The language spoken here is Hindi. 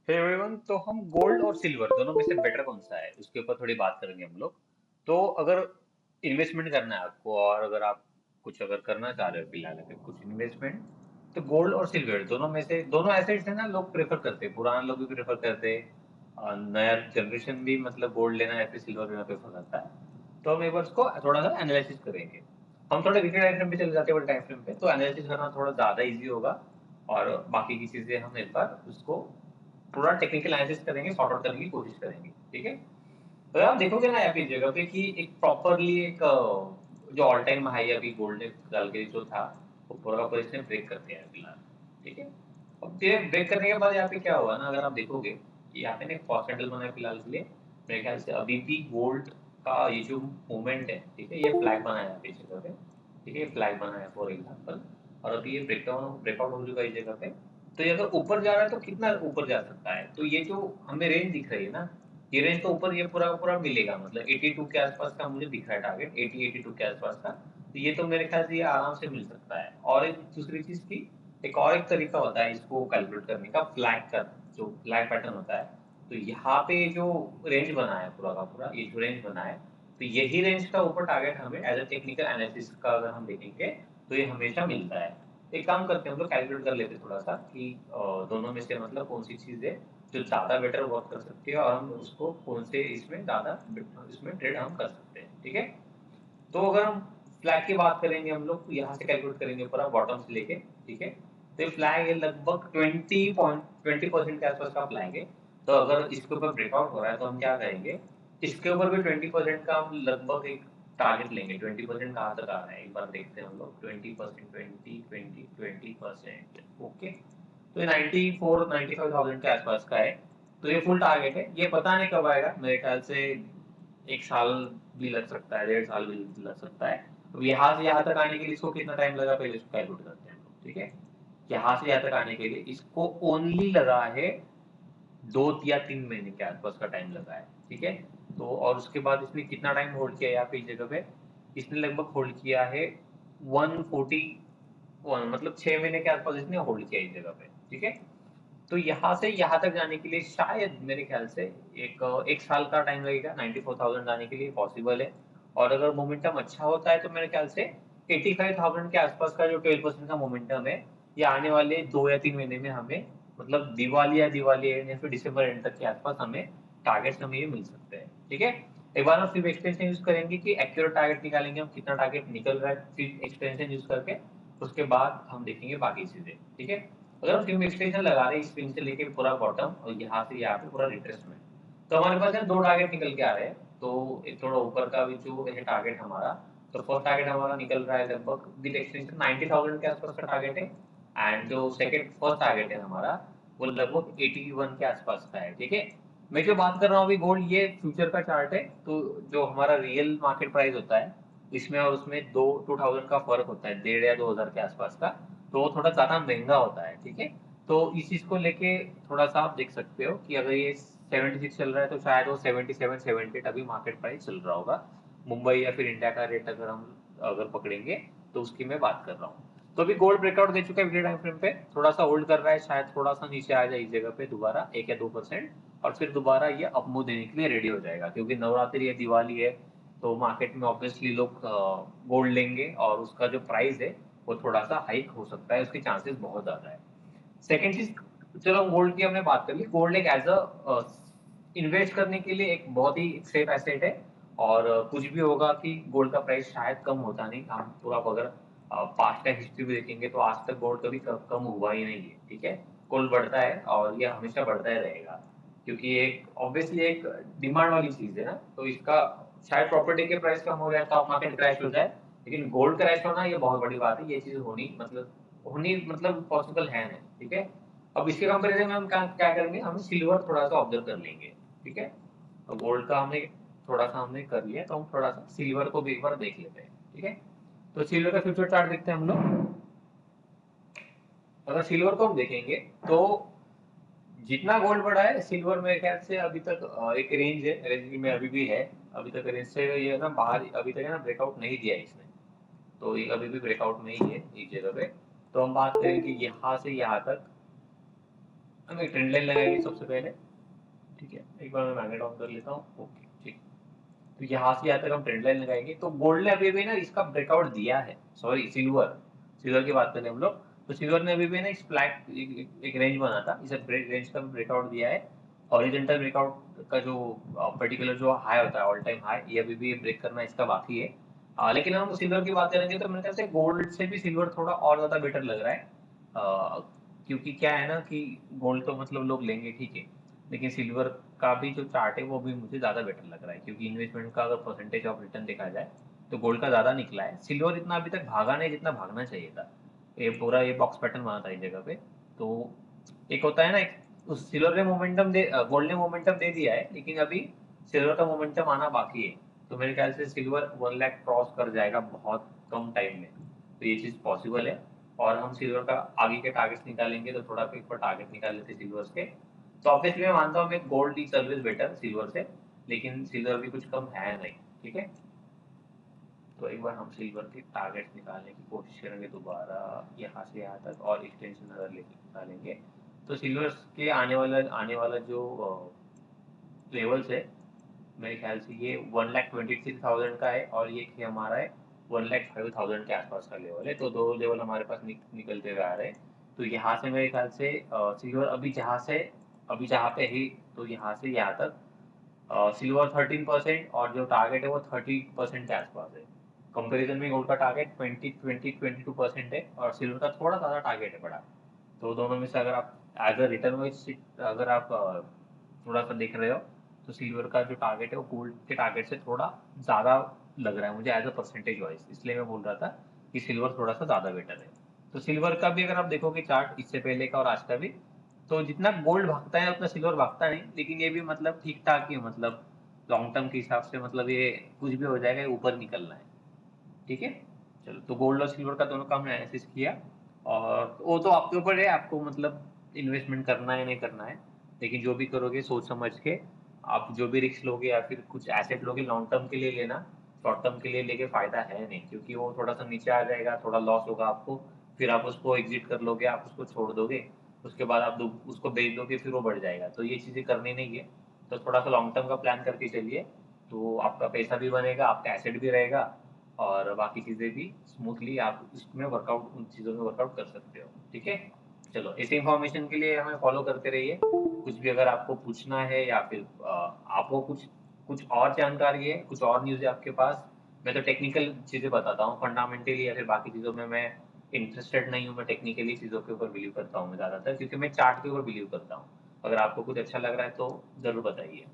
हे एवरीवन, तो हम गोल्ड और सिल्वर दोनों में से बेटर कौन सा है उसके ऊपर थोड़ी बात करेंगे हम लोग। तो अगर इन्वेस्टमेंट करना है आपको, और अगर आप कुछ अगर करना चाह रहे हो फिलहाल अगर कुछ इन्वेस्टमेंट, तो गोल्ड और सिल्वर दोनों में से दोनों एसेट्स है ना, लोग प्रेफर करते हैं, पुराने लोग भी प्रेफर करते हैं, और नया जनरेशन भी मतलब गोल्ड लेना या फिर सिल्वर लेना प्रेफर करता है। तो हम एक बार उसको थोड़ा सा एनालिसिस करेंगे। हम थोड़ा वीडियो टाइम फ्रेम पे चले जाते हैं, बड़े टाइम फ्रेम पे तो एनालिसिस करना थोड़ा ज्यादा इजी होगा। और बाकी की चीजें हम एक बार उसको पूरा टेक्निकल एनालिसिस करेंगे, सॉर्ट आउट करने की कोशिश करेंगे, ठीक है। तो आप देखोगे ना यहाँ पे जगह पे कि एक प्रॉपरली एक जो ऑल टाइम हाई अभी गोल्ड ने डाल के जो था, वो पूरा का पूरा इसने ब्रेक कर दिया है फिलहाल, ठीक है। अब ये ब्रेक करने के बाद यहाँ पे क्या हुआ ना, अगर आप देखोगे कि यहाँ पे ना एक फॉल्स कैंडल बना है फिलहाल के लिए। मेरे ख्याल से अभी भी गोल्ड का ये जो मूवमेंट है, ठीक है, ये फ्लैग बना है यहाँ पे इस जगह पे, ठीक है, ये फ्लैग बना है फॉर एग्जाम्पल। और अभी ये ब्रेकआउट हो चुका है इस जगह पे। तो ये अगर ऊपर जा रहा है तो कितना ऊपर जा सकता है, तो ये जो हमें रेंज दिख रही है ना, ये रेंज तो ऊपर ये पूरा पूरा मिलेगा, मतलब 82 के आसपास का मुझे दिख रहा है टारगेट, 80 82 के आसपास का। तो ये तो मेरे ख्याल से ये आराम से मिल सकता है। और एक दूसरी चीज की, एक और एक तरीका होता है इसको कैलकुलेट करने का, फ्लैग का जो फ्लैग पैटर्न होता है। तो यहाँ पे जो रेंज बना है पूरा का पूरा, ये जो रेंज बना है, तो यही रेंज का ऊपर टारगेट हमें एज अ टेक्निकल एनालिसिस का अगर हम देखेंगे, तो ये हमेशा मिलता है। एक काम करते हैं हम लोग, कैलकुलेट कर लेते हैं थोड़ा सा कि दोनों में से मतलब कौन सी चीज है जो ज्यादा बेटर वर्क कर सकती है, और हम उसको कौन से इसमें ज्यादा इसमें ट्रेड हम कर सकते हैं, ठीक है। तो अगर हम फ्लैग की बात करेंगे हम लोग, तो यहाँ से कैलकुलेट करेंगे पूरा बॉटम से लेके, ठीक है। तो ये फ्लैग है लगभग 20% के आसपास का फ्लैग है। तो अगर इसके ऊपर ब्रेकआउट हो रहा है तो हम क्या करेंगे, इसके ऊपर भी 20% का हम लगभग एक टारगेट लेंगे। 20% कहाँ तक आ रहा है एक बार देखते हैं हम लोग। 20%, 20% ओके। तो ये 95,000 के आसपास का है। तो ये फुल टारगेट है, ये पता नहीं कब आएगा, मेरे ख्याल से 1 साल भी लग सकता है, 1.5 साल भी लग सकता है। तो यहाँ से यहाँ तक आने के लिए इसको कितना टाइम लगा, पहले इसको कैलकुलेट करते हैं हम लोग, ठीक है। यहाँ से यहाँ तक आने के लिए इसको ओनली लगा है 2 या 3 महीने के आसपास का टाइम लगा है, ठीक है। तो और उसके बाद इसने कितना टाइम होल्ड किया यहाँ पे इस जगह पे, इसने लगभग होल्ड किया है 141, मतलब 6 महीने के आसपास इसने होल्ड किया इस जगह पे, ठीक है। तो यहाँ से यहाँ तक जाने के लिए शायद मेरे ख्याल से एक साल का टाइम लगेगा, 94,000 जाने के लिए पॉसिबल है। और अगर मोमेंटम अच्छा होता है तो मेरे ख्याल से 85,000 के आसपास का जो 12% का मोमेंटम है, ये आने वाले 2 या 3 महीने में हमें, मतलब दिवाली एंड या फिर दिसंबर एंड तक के आसपास हमें टारगेट्स हमें ये मिल सकते हैं, ठीक है। एक बार हम फिर एक्सटेंशन यूज करेंगे कि एक्यूरेट टारगेट निकालेंगे हम, कितना टारगेट निकल रहा है फिर एक्सटेंशन यूज करके, उसके बाद हम देखेंगे बाकी चीजें, ठीक है। अगर हम फिल्म एक्सटेंशन लगा रहे हैं इस पिन से लेके पूरा बॉटम और यहाँ से यहाँ पे पूरा रिट्रेस में, तो हमारे पास है 2 टारगेट निकल के आ रहे हैं। तो एक थोड़ा ऊपर का भी जो है टारगेट हमारा, तो फर्स्ट टारगेट हमारा निकल रहा है लगभग विद एक्सटेंशन 90,000 के आसपास का टारगेट है। एंड जो सेकंड फर्स्ट टारगेट है हमारा, वो लगभग 81 के आसपास का है, ठीक है। मैं जो बात कर रहा हूँ अभी गोल्ड, ये फ्यूचर का चार्ट है। तो जो हमारा रियल मार्केट प्राइस होता है, इसमें और उसमें 2,000 का फर्क होता है, 1,500 या 2,000 के आसपास का। तो वो थोड़ा ज्यादा महंगा होता है, ठीक है। तो इस चीज को लेके थोड़ा सा आप देख सकते हो कि अगर ये 76 चल रहा है तो शायद वो 77 78 अभी मार्केट प्राइस चल रहा होगा। मुंबई या फिर इंडिया का रेट अगर हम अगर पकड़ेंगे, तो उसकी मैं बात कर रहा हूँ। तो अभी गोल्ड ब्रेकआउट दे चुका है वीडियो टाइम फ्रेम पे, थोड़ा सा होल्ड कर रहा है, शायद थोड़ा सा नीचे आ जाए इस जगह पे दोबारा 1 या 2%, और फिर दोबारा ये अपमूव देने के लिए रेडी हो जाएगा, क्योंकि नवरात्रि है, दिवाली है। तो मार्केट में ऑब्वियसली लोग गोल्ड लेंगे और उसका जो प्राइस है वो थोड़ा सा हाइक हो सकता है, उसके चांसेस बहुत ज्यादा है। सेकंड चीज, चलो गोल्ड की हमने बात कर ली। गोल्ड एक एज अ इन्वेस्ट करने के लिए एक बहुत ही सेफ एसेट है। और कुछ भी होगा कि गोल्ड का प्राइस शायद कम होता नहीं, हम पूरा अगर पास्ट का हिस्ट्री भी देखेंगे तो आज तक गोल्ड कभी कम हुआ ही नहीं है, ठीक है। गोल्ड बढ़ता है और ये हमेशा बढ़ता ही रहेगा, क्योंकि एक ऑब्वियसली एक डिमांड वाली चीज है ना। तो इसका शायद प्रॉपर्टी के प्राइस कम हो जाए, स्टॉक मार्केट क्रैश हो जाए, लेकिन गोल्ड क्रैश होना ये बहुत बड़ी बात है, ये चीज होनी मतलब पॉसिबल है नहीं, ठीक है। अब इसके कंपेरिजन में हम क्या क्या करेंगे, हम सिल्वर थोड़ा सा ऑब्जर्व कर लेंगे, ठीक है। तो गोल्ड का हमने थोड़ा सा हमने कर लिया, तो हम थोड़ा सा सिल्वर को भी एक बार देख लेते हैं, ठीक है। तो सिल्वर का फ्यूचर चार्ट देखते हैं हम लोग। अगर सिल्वर को हम देखेंगे तो जितना गोल्ड बढ़ा है, सिल्वर मेरे ख्याल से अभी तक एक रेंज है, रेंज में अभी भी है। अभी तक रेंज से ये ना बाहर अभी तक है ना, ब्रेकआउट नहीं दिया है इसने। तो ये अभी भी ब्रेकआउट में ही है इस जगह पे। तो हम बात करें कि यहाँ से यहाँ तक हम एक ट्रेंड लाइन लगाएंगे सबसे पहले, ठीक है। एक बार मैं मैग्नेट ऑन कर लेता हूँ, ओके ठीक। तो यहाँ से यहाँ तक हम ट्रेंड लाइन लगाएंगे। तो गोल्ड ने अभी भी ना इसका ब्रेकआउट दिया है, सॉरी सिल्वर, सिल्वर की बात करें हम लोग, तो सिल्वर ने अभी भी ना इस फ्लैट एक रेंज बना था, इसे रेंज का ब्रेकआउट दिया है। हॉरिजॉन्टल ब्रेकआउट का जो पर्टिकुलर जो हाई होता है, ऑल टाइम हाई, ये अभी भी ब्रेक करना इसका बाकी है। लेकिन हम सिल्वर की बात करेंगे तो मेरे ख्याल से गोल्ड से भी सिल्वर थोड़ा और ज्यादा बेटर लग रहा है। क्योंकि क्या है ना कि गोल्ड तो मतलब लोग लेंगे ठीक है, लेकिन सिल्वर का भी जो चार्ट है वो भी मुझे ज़्यादा बेटर लग रहा है, क्योंकि इन्वेस्टमेंट का अगर परसेंटेज ऑफ रिटर्न देखा जाए तो गोल्ड का ज़्यादा निकला है। सिल्वर इतना अभी तक भागा नहीं जितना भागना चाहिए था। ये पूरा ये बॉक्स पैटर्न बना था इस जगह पे। तो एक होता है ना, एक उस सिल्वर ने मोमेंटम दे, गोल्ड ने मोमेंटम दे दिया है, लेकिन अभी सिल्वर का मोमेंटम आना बाकी है। तो मेरे ख्याल से सिल्वर 1 लाख क्रॉस कर जाएगा बहुत कम टाइम में, तो ये चीज़ पॉसिबल है। और हम सिल्वर का आगे के टारगेट्स निकालेंगे तो थोड़ा एक बार टारगेट निकाल लेते सिल्वर के। तो ऑब्वियसली मैं मानता हूँ मैं gold is always better silver से, लेकिन सिल्वर भी कुछ कम है नहीं, ठीक है। तो एक बार हम सिल्वर के टारगेट निकालने की कोशिश करेंगे दोबारा, यहाँ से यहाँ तक और एक्सटेंशन अगर लेके निकालेंगे तो सिल्वर के आने वाला जो लेवल्स है, मेरे ख्याल से ये 1,26,000 का है, और ये हमारा है 1,05,000 के आसपास का लेवल है। तो दो लेवल हमारे पास निकलते हुए आ रहे हैं। तो यहाँ से मेरे ख्याल से सिल्वर अभी जहाँ पे है, तो यहाँ से यहाँ तक सिल्वर 13% और जो टारगेट है वो 30% के आसपास है। कंपैरिजन में गोल्ड का टारगेट 22% है और सिल्वर का थोड़ा ज़्यादा टारगेट है बड़ा। तो दोनों में से अगर आप एज अ रिटर्न वाइज अगर आप थोड़ा सा देख रहे हो, तो सिल्वर का जो टारगेट है वो गोल्ड के टारगेट से थोड़ा ज़्यादा लग रहा है मुझे एज अ परसेंटेज वाइज, इसलिए मैं बोल रहा था कि सिल्वर थोड़ा सा ज़्यादा बेटर है। तो सिल्वर का भी अगर आप देखोगे चार्ट इससे पहले का और आज का भी, तो जितना गोल्ड भागता है उतना सिल्वर भागता नहीं, लेकिन ये भी मतलब ठीक ठाक ही है, मतलब लॉन्ग टर्म के हिसाब से मतलब ये कुछ भी हो जाएगा, ये ऊपर निकलना है, ठीक है। चलो, तो गोल्ड और सिल्वर का दोनों का हमने एनालिसिस किया, और वो तो आपके ऊपर है, आपको मतलब इन्वेस्टमेंट करना है नहीं करना है। लेकिन जो भी करोगे सोच समझ के, आप जो भी रिस्क लोगे या फिर कुछ एसेट लोगे लॉन्ग टर्म के लिए लेना, शॉर्ट टर्म के लिए लेके फायदा है नहीं, क्योंकि वो थोड़ा सा नीचे आ जाएगा, थोड़ा लॉस होगा आपको, फिर आप उसको एग्जिट कर लोगे, आप उसको छोड़ दोगे, उसके बाद आप उसको बेच दोगे, फिर वो बढ़ जाएगा। तो ये चीज़ें करनी नहीं है। तो थोड़ा सा लॉन्ग टर्म का प्लान करके चलिए, तो आपका पैसा भी बनेगा, आपका एसेट भी रहेगा, और बाकी चीज़ें भी स्मूथली आप उसमें वर्कआउट, उन चीज़ों में वर्कआउट कर सकते हो, ठीक है। चलो, इस इंफॉर्मेशन के लिए हमें फॉलो करते रहिए। कुछ भी अगर आपको पूछना है या फिर आपको कुछ कुछ और जानकारी है, कुछ और न्यूज़ है आपके पास, मैं तो टेक्निकल चीज़ें बताता हूँ फंडामेंटली, या फिर बाकी चीज़ों में मैं इंटरेस्टेड नहीं हूँ। मैं टेक्निकली चीज़ों के ऊपर बिलीव करता हूँ मैं ज़्यादातर, क्योंकि मैं चार्ट के ऊपर बिलीव करता हूँ। अगर आपको कुछ अच्छा लग रहा है तो ज़रूर बताइए।